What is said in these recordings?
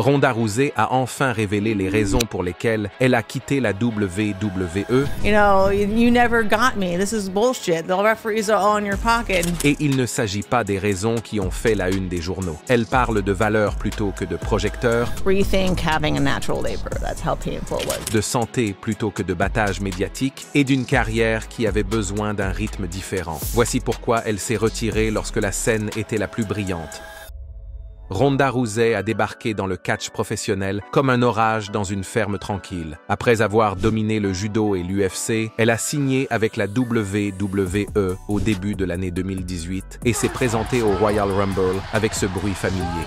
Ronda Rousey a enfin révélé les raisons pour lesquelles elle a quitté la WWE. You know, you never got me. This is bullshit. The referees are all in your pocket. Et il ne s'agit pas des raisons qui ont fait la une des journaux. Elle parle de valeurs plutôt que de projecteurs, Rethink having a natural labor. That's how painful it was. de santé plutôt que de battage médiatique et d'une carrière qui avait besoin d'un rythme différent. Voici pourquoi elle s'est retirée lorsque la scène était la plus brillante. Ronda Rousey a débarqué dans le catch professionnel comme un orage dans une ferme tranquille. Après avoir dominé le judo et l'UFC, elle a signé avec la WWE au début de l'année 2018 et s'est présentée au Royal Rumble avec ce bruit familier.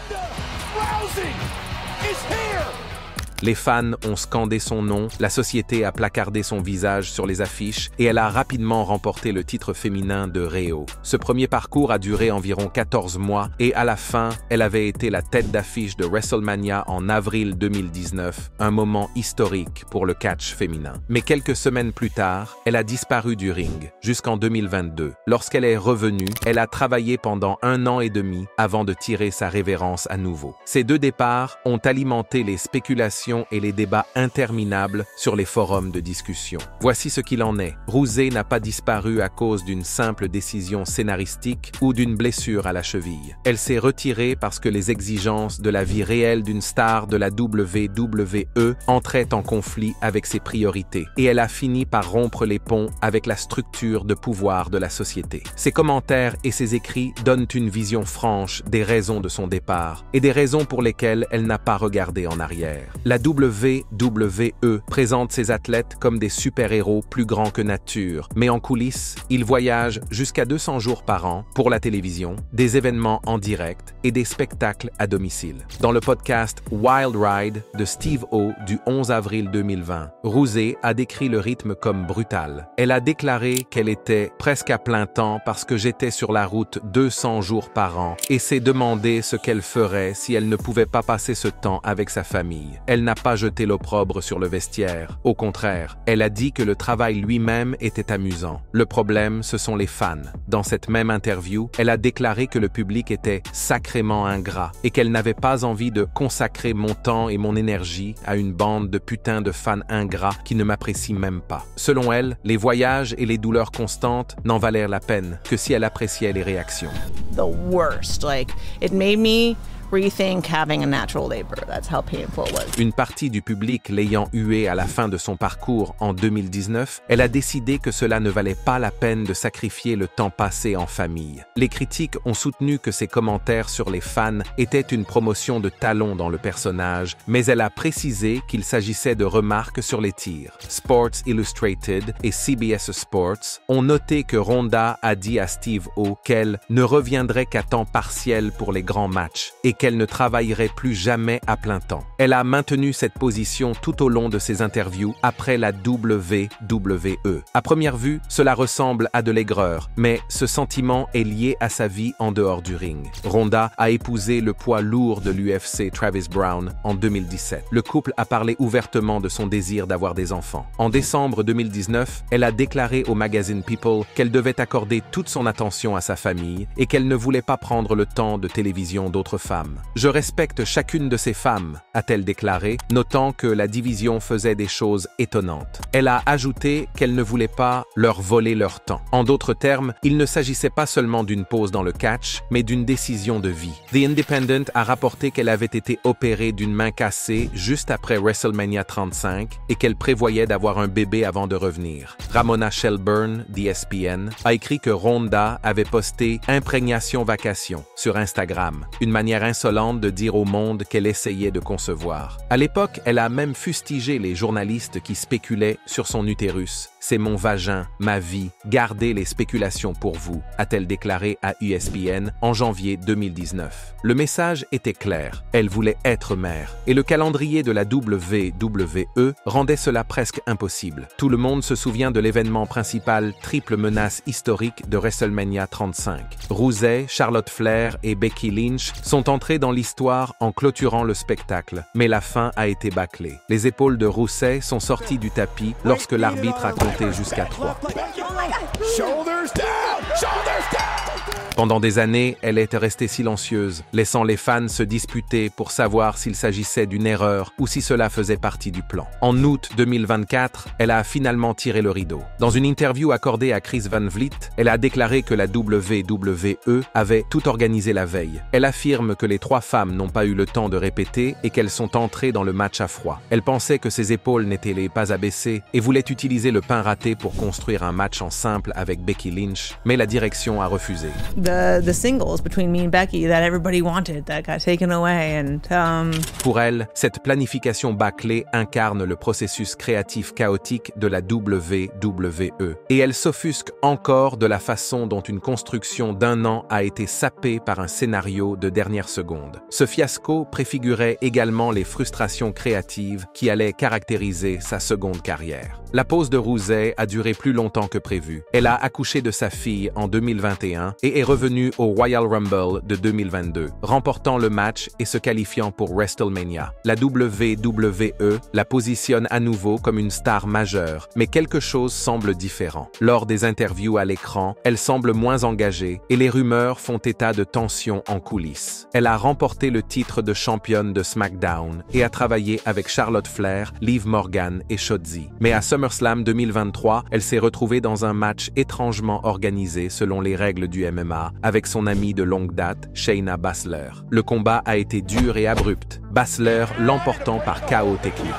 Les fans ont scandé son nom, la société a placardé son visage sur les affiches et elle a rapidement remporté le titre féminin de Réo. Ce premier parcours a duré environ 14 mois et à la fin, elle avait été la tête d'affiche de WrestleMania en avril 2019, un moment historique pour le catch féminin. Mais quelques semaines plus tard, elle a disparu du ring, jusqu'en 2022. Lorsqu'elle est revenue, elle a travaillé pendant 1 an et demi avant de tirer sa révérence à nouveau. Ces deux départs ont alimenté les spéculations et les débats interminables sur les forums de discussion. Voici ce qu'il en est. Rousey n'a pas disparu à cause d'une simple décision scénaristique ou d'une blessure à la cheville. Elle s'est retirée parce que les exigences de la vie réelle d'une star de la WWE entraient en conflit avec ses priorités et elle a fini par rompre les ponts avec la structure de pouvoir de la société. Ses commentaires et ses écrits donnent une vision franche des raisons de son départ et des raisons pour lesquelles elle n'a pas regardé en arrière. La WWE présente ses athlètes comme des super-héros plus grands que nature, mais en coulisses, ils voyagent jusqu'à 200 jours par an pour la télévision, des événements en direct et des spectacles à domicile. Dans le podcast Wild Ride de Steve O du 11 avril 2020, Rousey a décrit le rythme comme brutal. Elle a déclaré qu'elle était presque à plein temps parce que j'étais sur la route 200 jours par an et s'est demandé ce qu'elle ferait si elle ne pouvait pas passer ce temps avec sa famille. Elle n'a pas jeté l'opprobre sur le vestiaire. Au contraire, elle a dit que le travail lui-même était amusant. Le problème, ce sont les fans. Dans cette même interview, elle a déclaré que le public était sacrément ingrat et qu'elle n'avait pas envie de consacrer mon temps et mon énergie à une bande de putains de fans ingrats qui ne m'apprécient même pas. Selon elle, les voyages et les douleurs constantes n'en valèrent la peine que si elle appréciait les réactions. The worst. Like, it made me rethink having a natural labor. That's how painful it was. Une partie du public l'ayant huée à la fin de son parcours en 2019, elle a décidé que cela ne valait pas la peine de sacrifier le temps passé en famille. Les critiques ont soutenu que ses commentaires sur les fans étaient une promotion de talent dans le personnage, mais elle a précisé qu'il s'agissait de remarques sur les tirs. Sports Illustrated et CBS Sports ont noté que Ronda a dit à Steve O qu'elle ne reviendrait qu'à temps partiel pour les grands matchs et qu'elle ne travaillerait plus jamais à plein temps. Elle a maintenu cette position tout au long de ses interviews après la WWE. À première vue, cela ressemble à de l'aigreur, mais ce sentiment est lié à sa vie en dehors du ring. Ronda a épousé le poids lourd de l'UFC Travis Browne en 2017. Le couple a parlé ouvertement de son désir d'avoir des enfants. En décembre 2019, elle a déclaré au magazine People qu'elle devait accorder toute son attention à sa famille et qu'elle ne voulait pas prendre le temps de télévision d'autres femmes. « Je respecte chacune de ces femmes », a-t-elle déclaré, notant que la division faisait des choses étonnantes. Elle a ajouté qu'elle ne voulait pas leur voler leur temps. En d'autres termes, il ne s'agissait pas seulement d'une pause dans le catch, mais d'une décision de vie. The Independent a rapporté qu'elle avait été opérée d'une main cassée juste après WrestleMania 35 et qu'elle prévoyait d'avoir un bébé avant de revenir. Ramona Shelburne, d'ESPN, a écrit que Ronda avait posté « Imprégnation vacation » sur Instagram, une manière insolente de dire au monde qu'elle essayait de concevoir. À l'époque, elle a même fustigé les journalistes qui spéculaient sur son utérus. « C'est mon vagin, ma vie, gardez les spéculations pour vous », a-t-elle déclaré à ESPN en janvier 2019. Le message était clair, elle voulait être mère, et le calendrier de la WWE rendait cela presque impossible. Tout le monde se souvient de l'événement principal triple menace historique de WrestleMania 35. Rousey, Charlotte Flair et Becky Lynch sont entrés dans l'histoire en clôturant le spectacle, mais la fin a été bâclée. Les épaules de Rousey sont sorties du tapis lorsque l'arbitre a compté jusqu'à 3. Shoulders down! Shoulders down! Pendant des années, elle était restée silencieuse, laissant les fans se disputer pour savoir s'il s'agissait d'une erreur ou si cela faisait partie du plan. En août 2024, elle a finalement tiré le rideau. Dans une interview accordée à Chris Van Vliet, elle a déclaré que la WWE avait tout organisé la veille. Elle affirme que les 3 femmes n'ont pas eu le temps de répéter et qu'elles sont entrées dans le match à froid. Elle pensait que ses épaules n'étaient pas abaissées et voulait utiliser le pain raté pour construire un match en simple avec Becky Lynch, mais la direction a refusé. The singles between me and Becky that everybody wanted, that got taken away, and Pour elle, cette planification bâclée incarne le processus créatif chaotique de la WWE. Et elle s'offusque encore de la façon dont une construction d'1 an a été sapée par un scénario de dernière seconde. Ce fiasco préfigurait également les frustrations créatives qui allaient caractériser sa seconde carrière. La pause de Rousey a duré plus longtemps que prévu. Elle a accouché de sa fille en 2021 et est revenue au Royal Rumble de 2022, remportant le match et se qualifiant pour WrestleMania. La WWE la positionne à nouveau comme une star majeure, mais quelque chose semble différent. Lors des interviews à l'écran, elle semble moins engagée et les rumeurs font état de tensions en coulisses. Elle a remporté le titre de championne de SmackDown et a travaillé avec Charlotte Flair, Liv Morgan et Shotzi. Mais à SummerSlam 2023, elle s'est retrouvée dans un match étrangement organisé selon les règles du MMA avec son amie de longue date, Shayna Baszler. Le combat a été dur et abrupt, Baszler l'emportant par KO technique.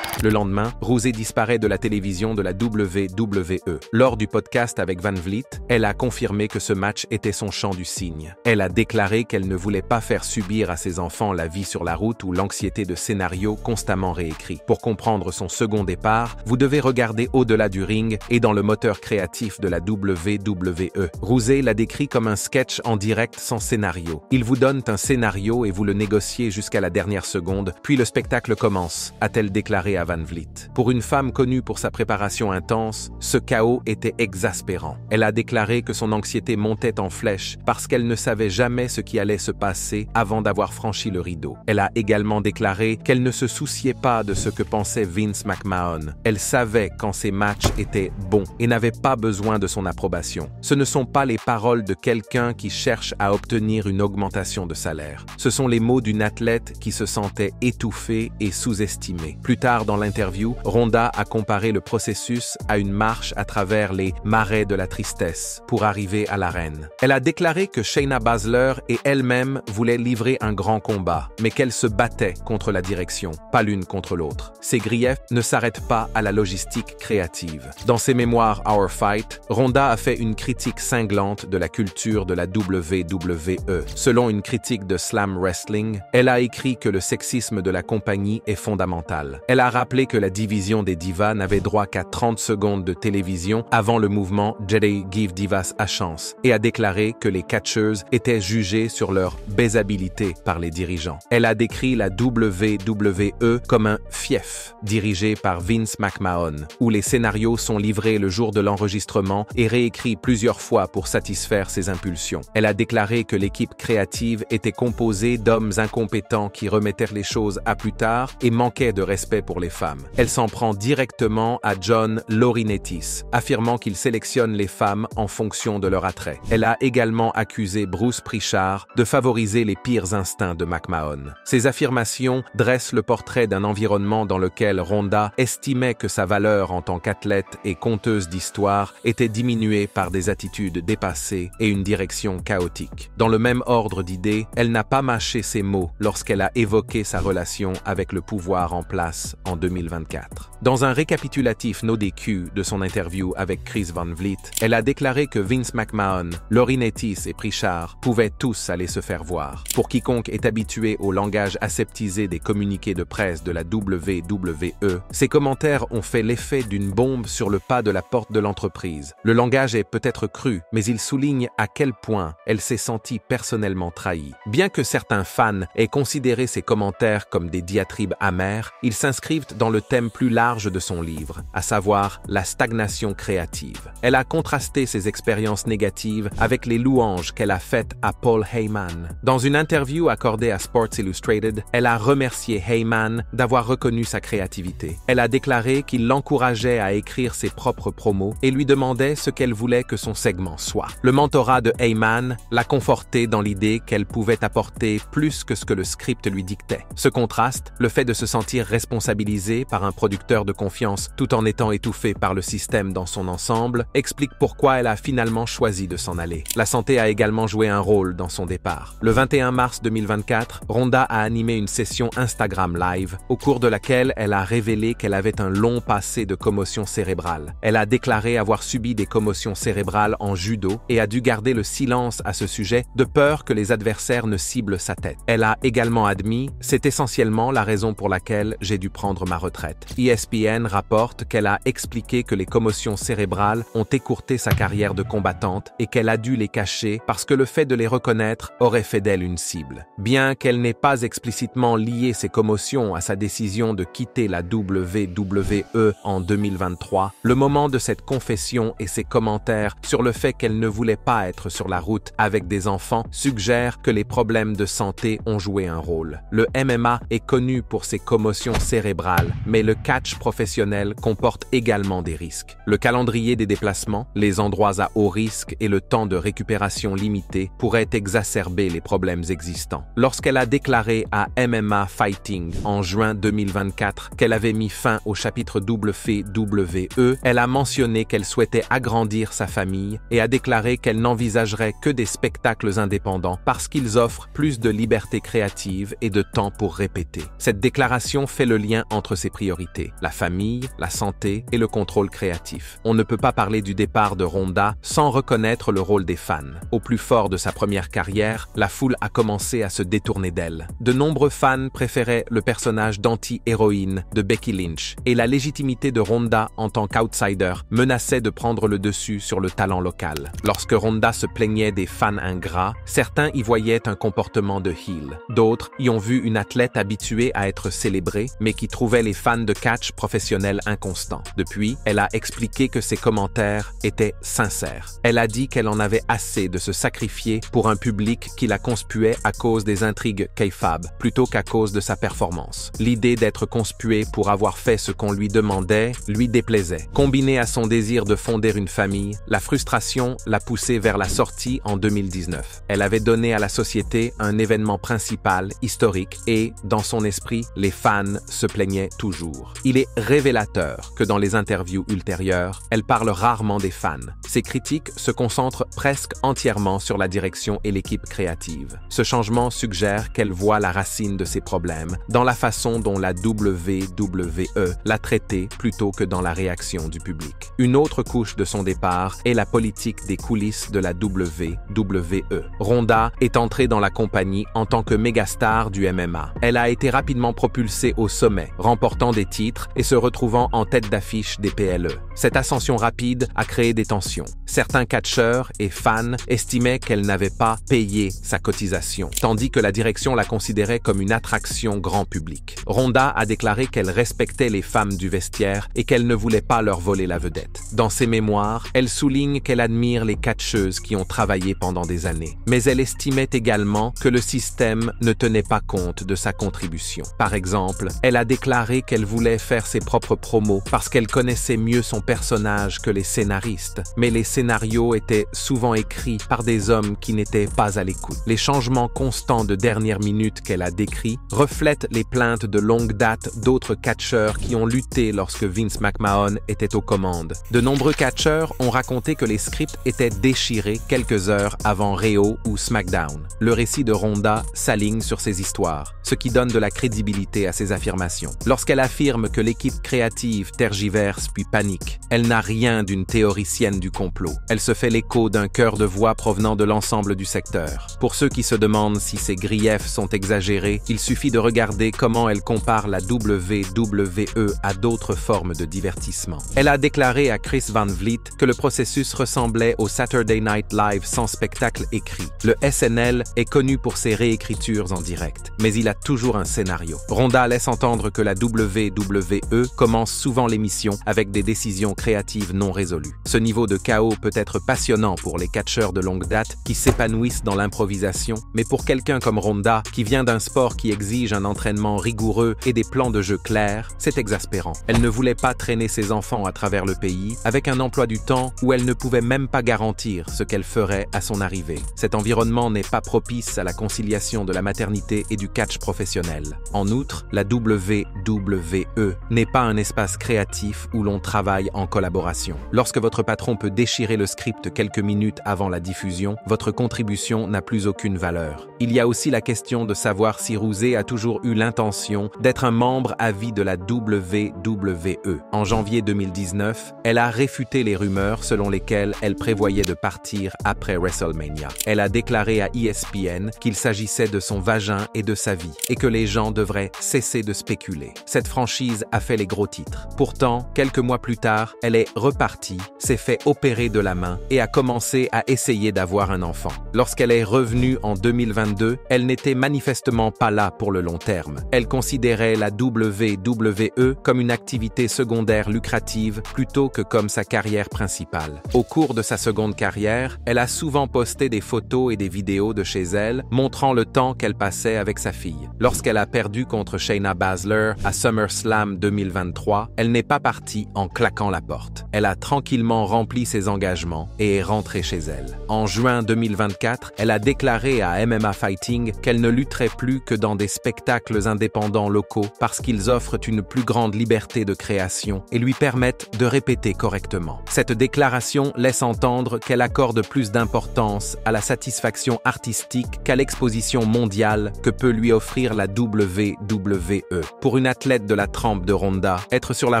Le lendemain, Rousey disparaît de la télévision de la WWE. Lors du podcast avec Van Vliet, elle a confirmé que ce match était son chant du cygne. Elle a déclaré qu'elle ne voulait pas faire subir à ses enfants la vie sur la route ou l'anxiété de scénarios constamment réécrits. Pour comprendre son second départ, vous devez regarder au-delà du ring et dans le moteur créatif de la WWE. Rousey l'a décrit comme un sketch en direct sans scénario. Ils vous donnent un scénario et vous le négociez jusqu'à la dernière seconde, puis le spectacle commence, a-t-elle déclaré à Van Vliet. Pour une femme connue pour sa préparation intense, ce chaos était exaspérant. Elle a déclaré que son anxiété montait en flèche parce qu'elle ne savait jamais ce qui allait se passer avant d'avoir franchi le rideau. Elle a également déclaré qu'elle ne se souciait pas de ce que pensait Vince McMahon. Elle savait quand ses matchs étaient bons et n'avait pas besoin de son approbation. Ce ne sont pas les paroles de quelqu'un qui cherche à obtenir une augmentation de salaire. Ce sont les mots d'une athlète qui se sentait étouffée et sous-estimée. Plus tard dans l'interview, Ronda a comparé le processus à une marche à travers les marais de la tristesse pour arriver à l'arène. Elle a déclaré que Shayna Baszler et elle-même voulaient livrer un grand combat, mais qu'elles se battaient contre la direction, pas l'une contre l'autre. Ces griefs ne s'arrêtent pas à la logistique créative. Dans ses mémoires Our Fight, Ronda a fait une critique cinglante de la culture de la WWE. Selon une critique de Slam Wrestling, elle a écrit que le sexisme de la compagnie est fondamental. Elle a rappelé que la division des divas n'avait droit qu'à 30 secondes de télévision avant le mouvement Jedi Give Divas a Chance et a déclaré que les catcheuses étaient jugées sur leur baisabilité par les dirigeants. Elle a décrit la WWE comme un fief dirigé par Vince McMahon, où les scénarios sont livrés le jour de l'enregistrement et réécrits plusieurs fois pour satisfaire ses impulsions. Elle a déclaré que l'équipe créative était composée d'hommes incompétents qui remettaient les choses à plus tard et manquaient de respect pour les femmes. Elle s'en prend directement à John Laurinaitis, affirmant qu'il sélectionne les femmes en fonction de leur attrait. Elle a également accusé Bruce Prichard de favoriser les pires instincts de McMahon. Ces affirmations dressent le portrait d'un environnement dans lequel Ronda estimait que sa valeur en tant qu'athlète et conteuse d'histoire était diminuée par des attitudes dépassées et une direction chaotique. Dans le même ordre d'idées, elle n'a pas mâché ses mots lorsqu'elle a évoqué sa relation avec le pouvoir en place en 2024. Dans un récapitulatif no DQ de son interview avec Chris Van Vliet, elle a déclaré que Vince McMahon, Laurinaitis et Prichard pouvaient tous aller se faire voir. Pour quiconque est habitué au langage aseptisé des communiqués de presse de la WWE, ces commentaires ont fait l'effet d'une bombe sur le pas de la porte de l'entreprise. Le langage est peut-être cru, mais il souligne à quel point elle s'est sentie personnellement trahie. Bien que certains fans aient considéré ces commentaires comme des diatribes amères, ils s'inscrivent dans le thème plus large de son livre, à savoir la stagnation créative. Elle a contrasté ses expériences négatives avec les louanges qu'elle a faites à Paul Heyman. Dans une interview accordée à Sports Illustrated, elle a remercié Heyman d'avoir reconnu sa créativité. Elle a déclaré qu'il l'encourageait à écrire ses propres promos et lui demandait ce qu'elle voulait que son segment soit. Le mentorat de Heyman l'a confortée dans l'idée qu'elle pouvait apporter plus que ce que le script lui dictait. Ce contraste, le fait de se sentir responsabilisée par un producteur de confiance tout en étant étouffée par le système dans son ensemble, explique pourquoi elle a finalement choisi de s'en aller. La santé a également joué un rôle dans son départ. Le 21 mars 2024, Rhonda a animé une session Instagram Live, au cours de laquelle elle a révélé qu'elle avait un long passé de commotion cérébrale. Elle a déclaré avoir subi des commotions cérébrales en judo et a dû garder le silence à ce sujet de peur que les adversaires ne ciblent sa tête. Elle a également admis « C'est essentiellement la raison pour laquelle j'ai dû prendre ma retraite ». ESPN rapporte qu'elle a expliqué que les commotions cérébrales ont écourté sa carrière de combattante et qu'elle a dû les cacher parce que le fait de les reconnaître aurait fait d'elle une cible. Bien qu'elle n'ait pas explicitement lié ces commotions à sa décision de quitter la WWE en 2023, le moment de cette confession et ses commentaires sur le fait qu'elle ne voulait pas être sur la route avec des enfants suggèrent que les problèmes de santé ont joué un rôle. Le MMA est connu pour ses commotions cérébrales, mais le catch professionnel comporte également des risques. Le calendrier des déplacements, les endroits à haut risque et le temps de récupération limité pourraient exacerber les problèmes existants. Lorsqu'elle a déclaré à MMA Fighting en juin 2024 qu'elle avait mis fin au chapitre WWE, elle a mentionné qu'elle souhaitait agrandir sa famille et a déclaré qu'elle n'envisagerait que des spectacles indépendants parce qu'ils offrent plus de liberté créative et de temps pour répéter. Cette déclaration fait le lien entre ses priorités, la famille, la santé et le contrôle créatif. On ne peut pas parler du départ de Rhonda sans reconnaître le rôle des fans. Au plus fort de sa première carrière, la foule a commencé à se détourner d'elle. De nombreux fans préféraient le personnage d'anti-héroïne de Becky Lynch et la légitimité de Rhonda en tant qu'outsider menaçait de prendre le dessus sur le talent local. Lorsque Rhonda se plaignait des fans ingrats, certains y voyaient un comportement de heel. D'autres y ont vu une athlète habituée à être célébrée, mais qui trouvait les fans de catch professionnels inconstants. Depuis, elle a expliqué que ses commentaires étaient sincères. Elle a dit qu'elle en avait assez de se sacrifier pour un public qui la conspuait à cause des intrigues kayfabe, plutôt qu'à cause de sa performance. L'idée d'être conspuée pour avoir fait ce qu'on lui demandait lui déplaisait. Combinée à son désir de fonder une famille, la frustration l'a poussée vers la sortie en 2019. Elle avait donné à la société un événement principal, historique, et, dans son esprit, les fans se plaignaient toujours. Il est révélateur que dans les interviews ultérieures, elle parle rarement des fans. Ses critiques se concentrent presque entièrement sur la direction et l'équipe créative. Ce changement suggère qu'elle voit la racine de ses problèmes dans la façon dont la WWE l'a traitée plutôt que dans la réaction du public. Une autre couche de son départ est la politique des coulisses de la WWE. Rhonda est entrée dans la compagnie en tant que mégastar du MMA. Elle a été rapidement propulsée au sommet, remportant des titres et se retrouvant en tête d'affiche des PLE. Cette ascension rapide a créé des tensions. Certains catcheurs et fans estimaient qu'elle n'avait pas payé sa cotisation, tandis que la direction la considérait comme une attraction grand public. Rhonda a déclaré qu'elle respectait les femmes du vestiaire et qu'elle ne voulait pas leur voler la vedette. Dans ses mémoires, elle souligne qu'elle admire les catcheuses qui ont travaillé pendant des années, mais elle estimait également que le système ne tenait pas compte de sa contribution. Par exemple, elle a déclaré qu'elle voulait faire ses propres promos parce qu'elle connaissait mieux son personnage que les scénaristes, mais les scénarios étaient souvent écrits par des hommes qui n'étaient pas à l'écoute. Les changements constants de dernière minute qu'elle a décrits reflètent les plaintes de longue date d'autres catcheurs qui ont lutté lorsque Vince McMahon était aux commandes. De nombreux catcheurs ont raconté que les scripts étaient déchirés quelques heures avant Raw ou SmackDown. Le récit de Rhonda s'aligne sur ces histoires, ce qui donne de la crédibilité à ses affirmations. Lorsqu'elle affirme que l'équipe créative tergiverse puis panique, elle n'a rien d'une théoricienne du complot. Elle se fait l'écho d'un chœur de voix provenant de l'ensemble du secteur. Pour ceux qui se demandent si ces griefs sont exagérés, il suffit de regarder comment elle compare la WWE à d'autres formes de divertissement. Elle a déclaré à Chris Van Vliet que le processus ressemblait au Saturday Night Live sans spectacle écrit. Le SNL est connu pour ses réécritures en direct, mais il a toujours un scénario. Rhonda laisse entendre que la WWE commence souvent l'émission avec des décisions créatives non résolues. Ce niveau de chaos peut être passionnant pour les catcheurs de longue date qui s'épanouissent dans l'improvisation, mais pour quelqu'un comme Ronda, qui vient d'un sport qui exige un entraînement rigoureux et des plans de jeu clairs, c'est exaspérant. Elle ne voulait pas traîner ses enfants à travers le pays avec un emploi du temps où elle ne pouvait même pas garantir ce qu'elle ferait à son arrivée. Cet environnement n'est pas propice à la conciliation de la maternité et du catch professionnel. En outre, la WWE n'est pas un espace créatif où l'on travaille en collaboration. Lorsque votre patron peut déchirer le script quelques minutes avant la diffusion, votre contribution n'a plus aucune valeur. Il y a aussi la question de savoir si Rousey a toujours eu l'intention d'être un membre à vie de la WWE. En janvier 2019, elle a réfuté les rumeurs selon lesquelles elle prévoyait de partir après WrestleMania. Elle a déclaré à ESPN qu'il s'agissait de son vagin et de sa vie, et que les gens devraient cesser de spéculer. Cette franchise a fait les gros titres. Pourtant, quelques mois plus tard, elle est repartie, s'est fait opérer de la main et a commencé à essayer d'avoir un enfant. Lorsqu'elle est revenue en 2022, elle n'était manifestement pas là pour le long terme. Elle considérait la WWE comme une activité secondaire lucrative plutôt que comme sa carrière principale. Au cours de sa seconde carrière, elle a souvent posté des photos et des vidéos de chez elle, montrant le temps qu'elle passait avec sa fille. Lorsqu'elle a perdu contre Shayna Baszler à SummerSlam 2023, elle n'est pas partie en claquant la porte. Elle a tranquillement rempli ses engagements et est rentrée chez elle. En juin 2024, elle a déclaré à MMA Fighting qu'elle ne lutterait plus que dans des spectacles indépendants locaux parce qu'ils offrent une plus grande liberté de création et lui permettent de répéter correctement. Cette déclaration laisse entendre qu'elle accorde plus d'importance à la satisfaction artistique qu'à l'exposition mondiale que peut lui offrir la WWE. Pour une athlète de la trempe de Ronda, être sur la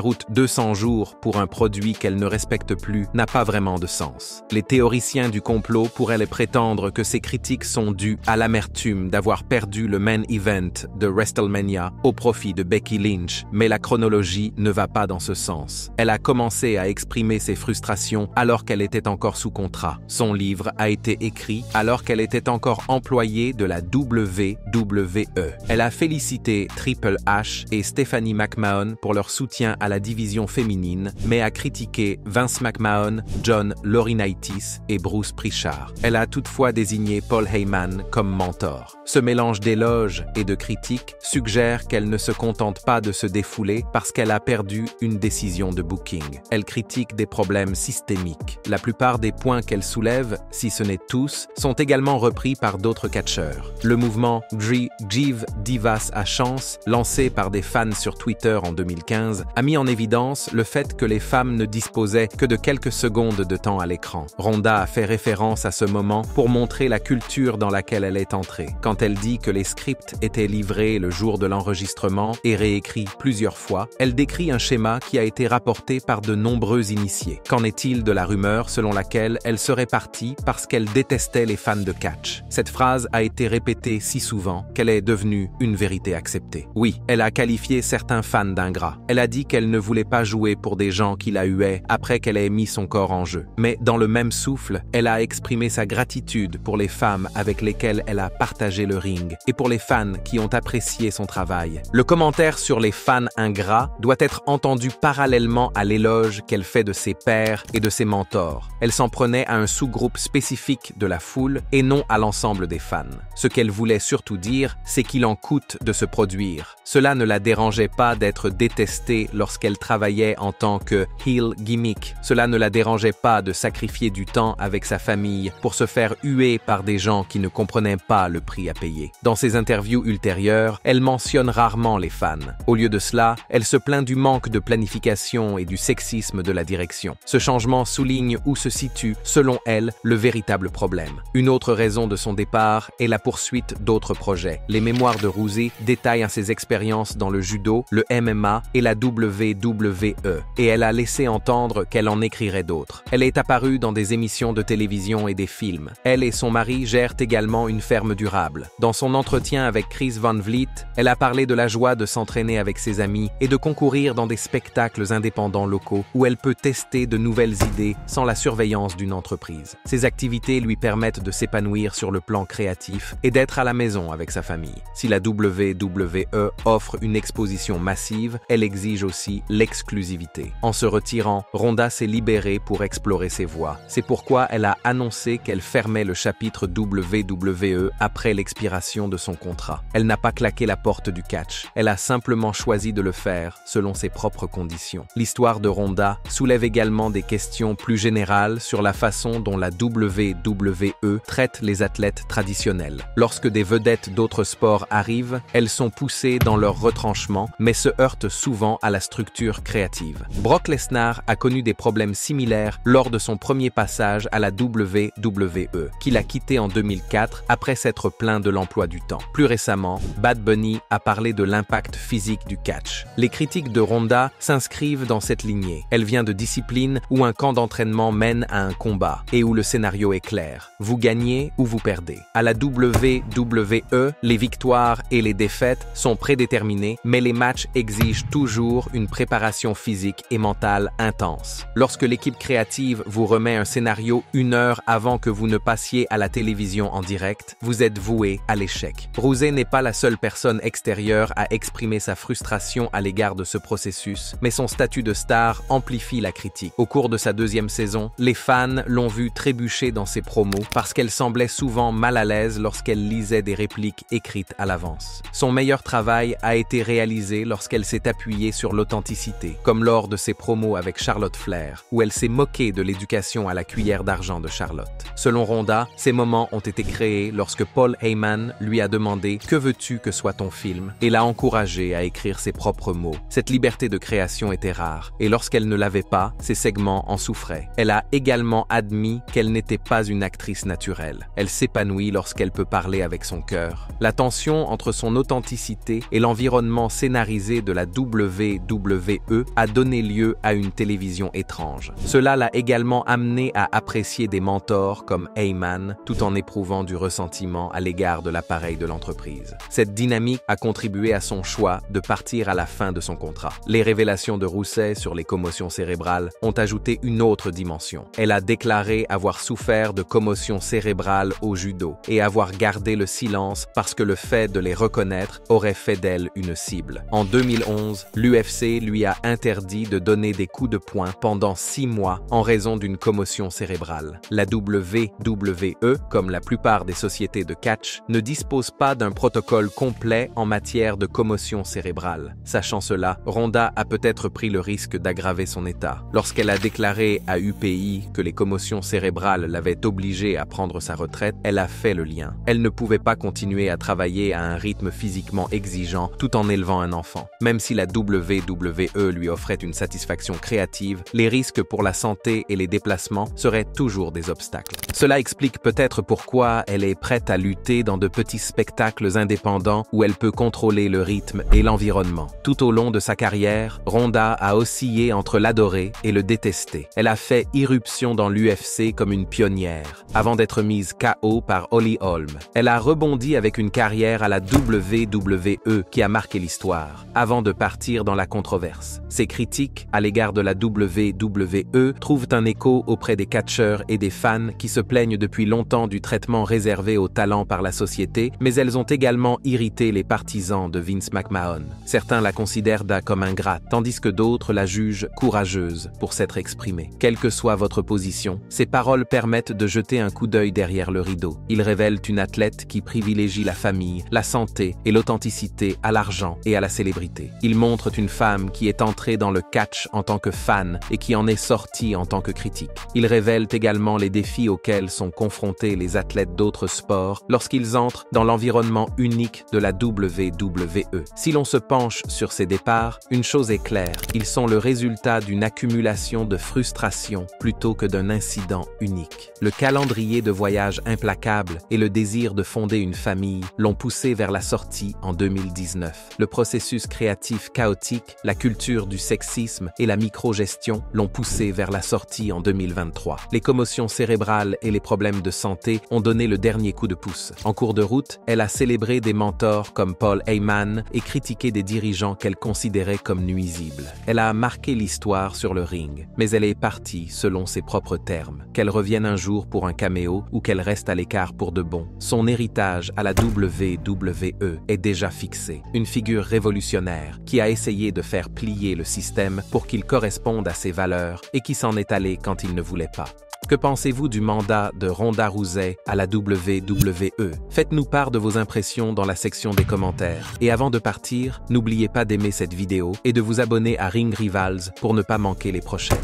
route 200 jours pour un produit qu'elle ne respecte plus n'a pas vraiment de sens. Les théoriciens du complot pourraient prétendre que ces critiques sont dues à l'amertume d'avoir perdu le main event de WrestleMania au profit de Becky Lynch, mais la chronologie ne va pas dans ce sens. Elle a commencé à exprimer ses frustrations alors qu'elle était encore sous contrat. Son livre a été écrit alors qu'elle était encore employée de la WWE. Elle a félicité Triple H et Stephanie McMahon pour leur soutien à la division féminine, mais a critiqué Vince McMahon, John Laurinaitis et Bruce Prichard. Elle a toutefois désigné Paul Heyman comme mentor. Ce mélange d'éloges et de critiques suggère qu'elle ne se contente pas de se défouler parce qu'elle a perdu une décision de booking. Elle critique des problèmes systémiques. La plupart des points qu'elle soulève, si ce n'est tous, sont également repris par d'autres catcheurs. Le mouvement Give Divas a chance, lancé par des fans sur Twitter en 2015, a mis en évidence le fait que les femmes ne disposaient que de quelques secondes de temps à l'écran. Ronda a fait référence à ce moment pour montrer la culture dans laquelle elle est entrée. Quand elle dit que les scripts étaient livrés le jour de l'enregistrement et réécrits plusieurs fois, elle décrit un schéma qui a été rapporté par de nombreux initiés. Qu'en est-il de la rumeur selon laquelle elle serait partie parce qu'elle détestait les fans de catch? Cette phrase a été répétée si souvent qu'elle est devenue une vérité acceptée. Oui, elle a qualifié certains fans d'ingrats. Elle a dit qu'elle ne voulait pas jouer pour des gens qui la huaient après qu'elle ait mis son corps en jeu. Mais dans le même souffle, elle a exprimé sa gratitude pour les femmes avec lesquelles elle a partagé le ring et pour les fans qui ont apprécié son travail. Le commentaire sur les fans ingrats doit être entendu parallèlement à l'éloge qu'elle fait de ses pairs et de ses mentors. Elle s'en prenait à un sous-groupe spécifique de la foule et non à l'ensemble des fans. Ce qu'elle voulait surtout dire, c'est qu'il en coûte de se produire. Cela ne la dérangeait pas d'être détestée lorsqu'elle travaillait en tant que heel gimmick. Cela ne la dérangeait pas de sacrifier du temps avec sa famille pour se faire huer par des gens qui ne comprenaient pas le prix à payer. Dans ses interviews ultérieures, elle mentionne rarement les fans. Au lieu de cela, elle se plaint du manque de planification et du sexisme de la direction. Ce changement souligne où se situe, selon elle, le véritable problème. Une autre raison de son départ est la poursuite d'autres projets. Les mémoires de Rousey détaillent ses expériences dans le judo, le MMA et la WWE, et elle a laissé entendre qu'elle en écrirait d'autres. Elle est apparue dans des émissions de télévision et des films. Elle et son mari gèrent également une ferme durable. Dans son entretien avec Chris Van Vliet, elle a parlé de la joie de s'entraîner avec ses amis et de concourir dans des spectacles indépendants locaux où elle peut tester de nouvelles idées sans la surveillance d'une entreprise. Ces activités lui permettent de s'épanouir sur le plan créatif et d'être à la maison avec sa famille. Si la WWE offre une expérience l'exposition massive, elle exige aussi l'exclusivité. En se retirant, Ronda s'est libérée pour explorer ses voies. C'est pourquoi elle a annoncé qu'elle fermait le chapitre WWE après l'expiration de son contrat. Elle n'a pas claqué la porte du catch. Elle a simplement choisi de le faire selon ses propres conditions. L'histoire de Ronda soulève également des questions plus générales sur la façon dont la WWE traite les athlètes traditionnels. Lorsque des vedettes d'autres sports arrivent, elles sont poussées dans leur retranchement, mais se heurtent souvent à la structure créative. Brock Lesnar a connu des problèmes similaires lors de son premier passage à la WWE, qu'il a quitté en 2004 après s'être plaint de l'emploi du temps. Plus récemment, Bad Bunny a parlé de l'impact physique du catch. Les critiques de Ronda s'inscrivent dans cette lignée. Elle vient de disciplines où un camp d'entraînement mène à un combat et où le scénario est clair. Vous gagnez ou vous perdez. À la WWE, les victoires et les défaites sont prédéterminées, mais les matchs exigent toujours une préparation physique et mentale intense. Lorsque l'équipe créative vous remet un scénario 1 heure avant que vous ne passiez à la télévision en direct, vous êtes voué à l'échec. Rousey n'est pas la seule personne extérieure à exprimer sa frustration à l'égard de ce processus, mais son statut de star amplifie la critique. Au cours de sa 2e saison, les fans l'ont vue trébucher dans ses promos parce qu'elle semblait souvent mal à l'aise lorsqu'elle lisait des répliques écrites à l'avance. Son meilleur travail a été réalisé lorsqu'elle s'est appuyée sur l'authenticité, comme lors de ses promos avec Charlotte Flair, où elle s'est moquée de l'éducation à la cuillère d'argent de Charlotte. Selon Ronda, ces moments ont été créés lorsque Paul Heyman lui a demandé « Que veux-tu que soit ton film ?» et l'a encouragé à écrire ses propres mots. Cette liberté de création était rare, et lorsqu'elle ne l'avait pas, ses segments en souffraient. Elle a également admis qu'elle n'était pas une actrice naturelle. Elle s'épanouit lorsqu'elle peut parler avec son cœur. La tension entre son authenticité et l'environnement scénarisé de la WWE a donné lieu à une télévision étrange. Cela l'a également amené à apprécier des mentors comme Heyman, tout en éprouvant du ressentiment à l'égard de l'appareil de l'entreprise. Cette dynamique a contribué à son choix de partir à la fin de son contrat. Les révélations de Rousey sur les commotions cérébrales ont ajouté une autre dimension. Elle a déclaré avoir souffert de commotions cérébrales au judo et avoir gardé le silence parce que le fait de les reconnaître aurait fait d'elle une cible. En 2011, l'UFC lui a interdit de donner des coups de poing pendant 6 mois en raison d'une commotion cérébrale. La WWE, comme la plupart des sociétés de catch, ne dispose pas d'un protocole complet en matière de commotion cérébrale. Sachant cela, Ronda a peut-être pris le risque d'aggraver son état. Lorsqu'elle a déclaré à UPI que les commotions cérébrales l'avaient obligée à prendre sa retraite, elle a fait le lien. Elle ne pouvait pas continuer à travailler à un rythme physiquement exigeant tout en élevant un enfant. Même si la WWE lui offrait une satisfaction créative, les risques pour la santé et les déplacements seraient toujours des obstacles. Cela explique peut-être pourquoi elle est prête à lutter dans de petits spectacles indépendants où elle peut contrôler le rythme et l'environnement. Tout au long de sa carrière, Ronda a oscillé entre l'adorer et le détester. Elle a fait irruption dans l'UFC comme une pionnière, avant d'être mise KO par Holly Holm. Elle a rebondi avec une carrière à la WWE qui a marqué l'histoire, avant de partir dans la controverse. Ses critiques à l'égard de la WWE trouvent un écho auprès des catcheurs et des fans qui se plaignent depuis longtemps du traitement réservé aux talents par la société, mais elles ont également irrité les partisans de Vince McMahon. Certains la considèrent comme ingrate, tandis que d'autres la jugent courageuse pour s'être exprimée. Quelle que soit votre position, ces paroles permettent de jeter un coup d'œil derrière le rideau. Ils révèlent une athlète qui privilégie la famille, la santé et l'authenticité à l'argent et à la célébrité. Ils montrent une femme qui est entrée dans le catch en tant que fan et qui en est sortie en tant que critique. Ils révèlent également les défis auxquels sont confrontés les athlètes d'autres sports lorsqu'ils entrent dans l'environnement unique de la WWE. Si l'on se penche sur ces départs, une chose est claire, ils sont le résultat d'une accumulation de frustrations plutôt que d'un incident unique. Le calendrier de voyage implacable et le désir de fonder une famille l'ont poussé vers la sortie en 2019. Le processus créatif chaotique, la culture du sexisme et la microgestion l'ont poussé vers la sortie en 2023. Les commotions cérébrales et les problèmes de santé ont donné le dernier coup de pouce. En cours de route, elle a célébré des mentors comme Paul Heyman et critiqué des dirigeants qu'elle considérait comme nuisibles. Elle a marqué l'histoire sur le ring, mais elle est partie selon ses propres termes. Qu'elle revienne un jour pour un caméo ou qu'elle reste à l'écart pour de bon, son héritage à la WWE est déjà fixé. Une figure figure révolutionnaire qui a essayé de faire plier le système pour qu'il corresponde à ses valeurs et qui s'en est allé quand il ne voulait pas. Que pensez-vous du mandat de Ronda Rousey à la WWE? Faites-nous part de vos impressions dans la section des commentaires. Et avant de partir, n'oubliez pas d'aimer cette vidéo et de vous abonner à Ring Rivals pour ne pas manquer les prochaines.